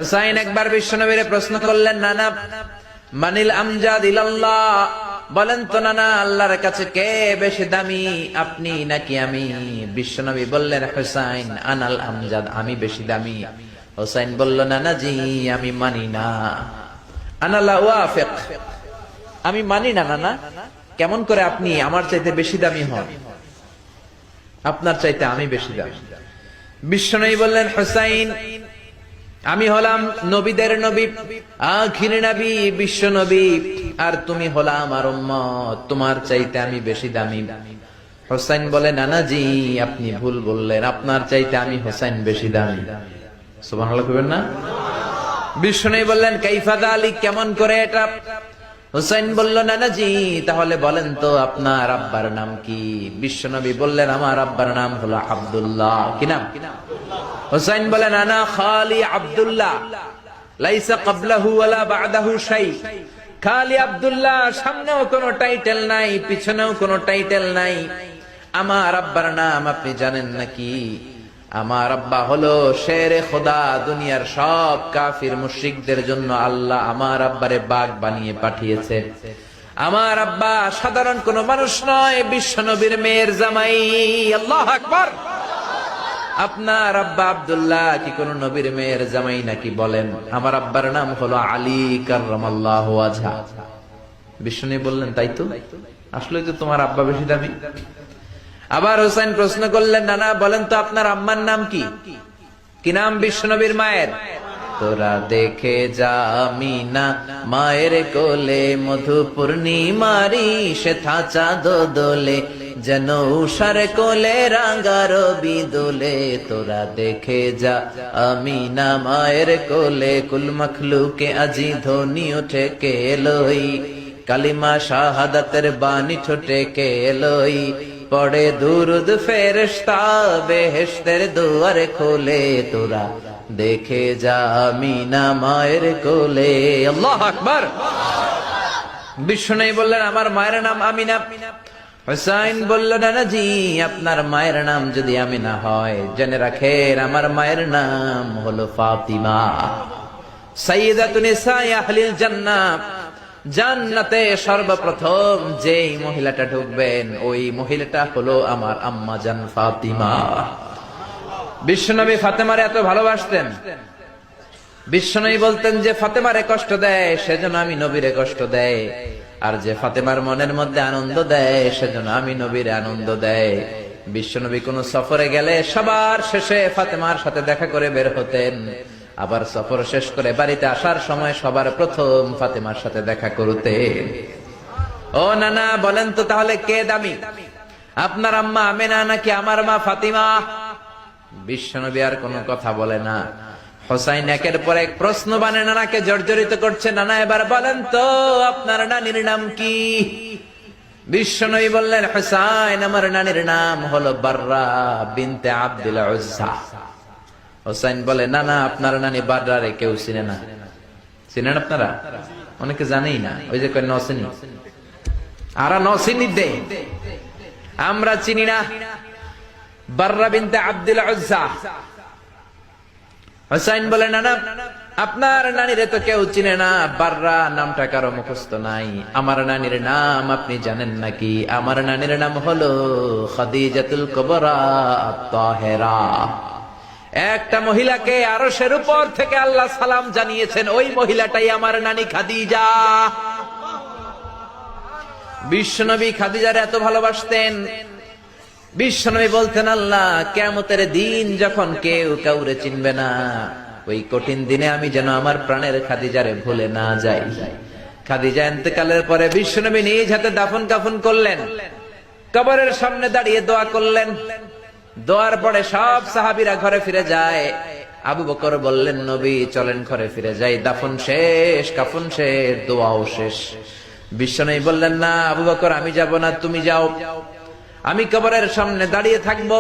হুসাইন একবার বিশ্বনবীরে প্রশ্ন করলেন, নানা মানিল আমজাদ ইলাল্লাহ, বলেন তো নানা আল্লাহর কাছে কে বেশি দামি, আপনি নাকি আমি? বিশ্বনবী বললেন, হুসাইন আনাল আমজাদ, আমি বেশি দামি। হুসাইন বলল, নানা জি আমি মানি না, আনা লা ওয়াফিক, আমি মানি না নানা। কেমন করে আপনি আমার চাইতে বেশি দামি হন? আপনার চাইতে আমি বেশি দামি। বিশ্বনবী বললেন, হুসাইন আমি হলাম নবীদের নবী, আখির নবী, বিশ্ব নবী, আর তুমি হলা আমার উম্মত, তোমার চাইতে আমি বেশি দামি। হুসাইন বলে, নানা জি আপনি ভুল বললেন, আপনার চাইতে আমি হুসাইন বেশি দামি। সুবহানাল্লাহ কইবেন না? বিশ্বনবী বললেন, কাইফা যালিক, কেমন করে এটা? হুসাইন বলল, নানা জি তাহলে বলেন তো আপনার আব্বার নাম কি? বিশ্বনবী বললেন, আমার আব্বার নাম হলো আব্দুল্লাহ। কি নাম? হুসাইন বলেন, আনা খালি আব্দুল্লাহ, লাইসা ক্বাবলাহু ওয়ালা বা'দাহু শাই। খালি আব্দুল্লাহ, সামনেও কোনো টাইটেল নাই, পিছনেও কোনো টাইটেল নাই। আমার আব্বার নাম আপনি জানেন নাকি? আমার আব্বা হলো শেরে খোদা, দুনিয়ার সব কাফির মুশরিকদের জন্য আল্লাহ আমার আব্বারে বাগ বানিয়ে পাঠিয়েছে। আমার আব্বা সাধারণ কোন মানুষ নয়, বিশ্বনবীর মেয়ের জামাই। আল্লাহু আকবার। আপনার আব্বা আব্দুল্লাহ কি কোন নবীর মেয়ের জামাই নাকি? বলেন। আমার আব্বার নাম হলো আলী কাররামাল্লাহু ওয়াজহা। বিশ্বনবী বললেন, তাই তো, আসলে তো তোমার আব্বা বেশি দামি। আবার হুসাইন প্রশ্ন করলেন, নানা বলেন তো আপনার আম্মার নাম কি? কি নাম বিশ্বনবীর মায়ের? তোরা দেখে যা আমিনা মায়ের কোলে, মধু পূর্ণিমারি সেথা চাঁদ দোলে, যেন উষার কোলে রাঙা রবি দোলে। তোরা দেখে যা আমিনা মায়ের কোলে, কুল মখলুকে আজি ধ্বনি ওঠে কে লই, কালিমা শাহাদাতের বাণী ঠোঁটে কে লই, পড়ে দুরুদ ফেরেশতা বেহেশতের দুয়ার খোলে। তোরা দেখে যা আমিনা মায়ের কোলে। আল্লাহু আকবার। বিশ্বনবী বললেন, আমার মায়ের নাম আমিনা। হুসাইন বলল, নানা জি আপনার মায়ের নাম যদি আমিনা হয়, জেনে রাখেন আমার মায়ের নাম হলো ফাতিমা, সাইয়্যিদাতুন নিসাই আহলিল জান্নাহ। জান্নাতে সর্বপ্রথম যেই মহিলাটা ঢুকবেন, ওই মহিলাটা হলো আমার আম্মা জান ফাতিমা। বিশ্বনবী ফাতেমারে এত ভালোবাসতেন, বিশ্বনবী বলতেন যে ফাতেমারে কষ্ট দেয় সেজন্য আমি নবীরে কষ্ট দেয়, আর যে ফাতেমার মনের মধ্যে আনন্দ দেয় সেজন্য আমি নবীরে আনন্দ দেয়। বিশ্বনবী কোন সফরে গেলে সবার শেষে ফাতেমার সাথে দেখা করে বের হতেন, আবার সফর শেষ করে বাড়িতে আসার সময় সবার প্রথম ফাতেমার সাথে দেখা করতেন। ও নানা বলেন তো তাহলে কে দামি, আপনার আম্মা আমেনা নাকি আমার মা ফাতিমা? বিশ্বনবী আর কোনো কথা বলে না। হুসাইন একের পর এক প্রশ্ন বানে নানাকে জর্জরিত করছে, নানা এবার বলেন তো আপনার নানির নাম কি? বিশ্বনবী বললেন, হুসাইন আমার নানির নাম হলো বাররা বিনতে আব্দুল উজ্জা। হুসাইন বলে, না না আপনার নানি বাররারে কেউ চিনে না। চিনেন আপনারা? অনেকে জানেই না, ওই যে কয় নসিনি, আরা নসিনি দে, আমরা চিনি না বাররা বিনতে আব্দুল উজ্জা। হুসাইন বলে, না না আপনার নানিরে তো কেউ চিনে না, বাররা নামটা কারো মুখস্থ নাই। আমার নানির নাম আপনি জানেন নাকি? আমার নানির নাম হলো খাদিজাতুল কুবরা আত-তাহেরা। একটা মহিলাকে আরশের উপর থেকে আল্লাহ সালাম জানিয়েছেন, ওই মহিলাটাই আমার নানি খাদিজা। বিশ্বনবী খাদিজার এত ভালোবাসতেন, বিশ্বনবী বলতেন, আল্লাহ কিয়ামতের দিন যখন কেউ কাউরে চিনবে না, ওই কঠিন দিনে আমি যেন আমার প্রাণের খাদিজারে ভুলে না যাই। খাদিজা ইন্তেকালের পরে বিশ্বনবী নিজ হাতে দাফন কাফন করলেন, কবরের সামনে দাঁড়িয়ে দোয়া করলেন। দোয়ার পরে সব সাহাবীরা ঘরে ফিরে যায়। আবু বকর বললেন, নবী চলেন ঘরে ফিরে যাই, দাফন শেষ, কাফন শেষ, দোয়াও শেষ। বিশ্বনবী বললেন, না আবু বকর আমি যাব না, তুমি যাও, আমি কবরের সামনে দাঁড়িয়ে থাকবো।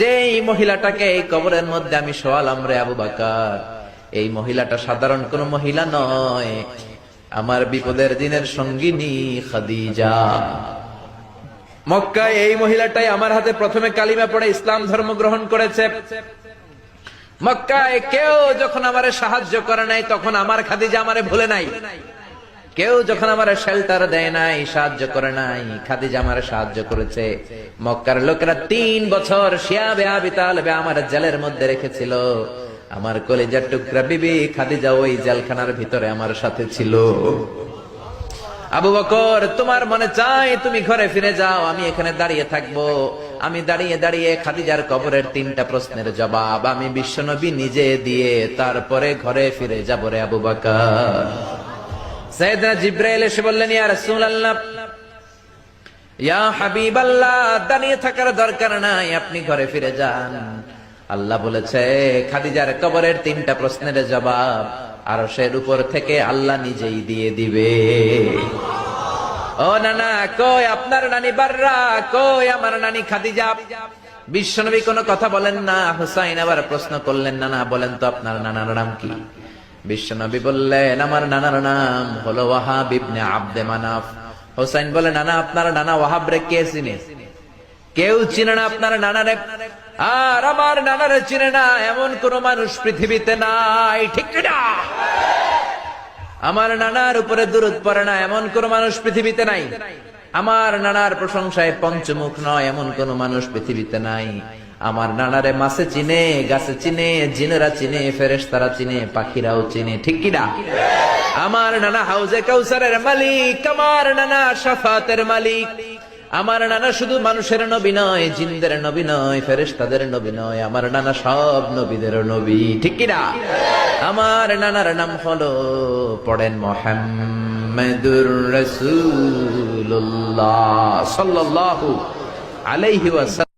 যেই মহিলাটাকে এই কবরের মধ্যে আমি শোয়ালাম রে আবু বকর, এই মহিলাটা সাধারণ কোন মহিলা নয়, আমার বিপদের দিনের সঙ্গিনী খাদিজা। মক্কায় এই মহিলাটাই আমার হাতে প্রথমে কালিমা পড়ে ইসলাম ধর্ম গ্রহণ করেছে। মক্কায় কেউ যখন আমারে সাহায্য করে নাই, তখন আমার খাদিজা আমারে ভুলে নাই। কেউ যখন আমার শেল্টার দেয় নাই, সাহায্য করে নাই, খাদিজা আমার সাহায্য করেছে। মক্কার লোকেরা 3 বছর শিয়াবে আবি তালেবে আমার জেলের মধ্যে রেখেছিল। আমার কলিজার টুকরা বিবি খাদিজা ওই জেলখানার ভিতরে আমার সাথে ছিল। আবু বকর, তোমার মনে চায় তুমি ঘরে ফিরে যাও, আমি এখানে দাঁড়িয়ে থাকবো। আমি দাঁড়িয়ে দাঁড়িয়ে খাদিজার কবরের 3টা প্রশ্নের জবাব আমি বিশ্বনবী নিজে দিয়ে তারপরে ঘরে ফিরে যাব রে আবু বকর। সাইয়েদনা জিবরাইল এসে বললেন, ইয়া রাসূলুল্লাহ, ইয়া হাবিবাল্লাহ, দাঁড়িয়ে থাকার দরকার নাই, আপনি ঘরে ফিরে যান। আল্লাহ বলেছে খাদিজার কবরের 3টা প্রশ্নের জবাব আরশের উপর থেকে আল্লাহ নিজেই দিয়ে দিবে। ও নানা, কই আপনার নানি বাররা, কই আমার নানি খাদিজা? বিশ্বনবী কোনো কথা বলেন না। হুসাইন আবার প্রশ্ন করলেন, নানা বলেন তো আপনার নানার নাম কি? বিশ্বনবী বললেন, আমার নানার নাম হলো ওয়াহাব ইবনে আব্দে মানাফ। হুসাইন বলে, নানা আপনার নানা ওয়াহাব রে কে চিনে? কেউ চিনে না আপনার নানারে। আর আমার নানারে চিনে না এমন কোন মানুষ পৃথিবীতে নাই, ঠিক না? আমার নানার উপরে দুরূদ পড়ে না এমন কোন মানুষ পৃথিবীতে নাই। আমার নানার প্রশংসায় পঞ্চমুখ নয় এমন কোন মানুষ পৃথিবীতে নাই। আমার নানারে মাছে চিনে, গাছে চিনে, জিনেরা চিনে, ফেরেশতারা চিনে, পাখিরাও চিনে, ঠিক কি না? আমার নানা হাউজে কাউসারের মালিক, আমার নানা শাফাতের মালিক। আমার নানা শুধু মানুষের নবী নয়, জিনদের নবী নয়, ফেরেশতাদের নবী নয়, আমার নানা সব নবীদের নবী, ঠিক কি না? আমার নানার নাম হলো, পড়েন, মুহাম্মাদুর রাসূলুল্লাহ সাল্লাল্লাহু আলাইহি ওয়াসাল্লাম।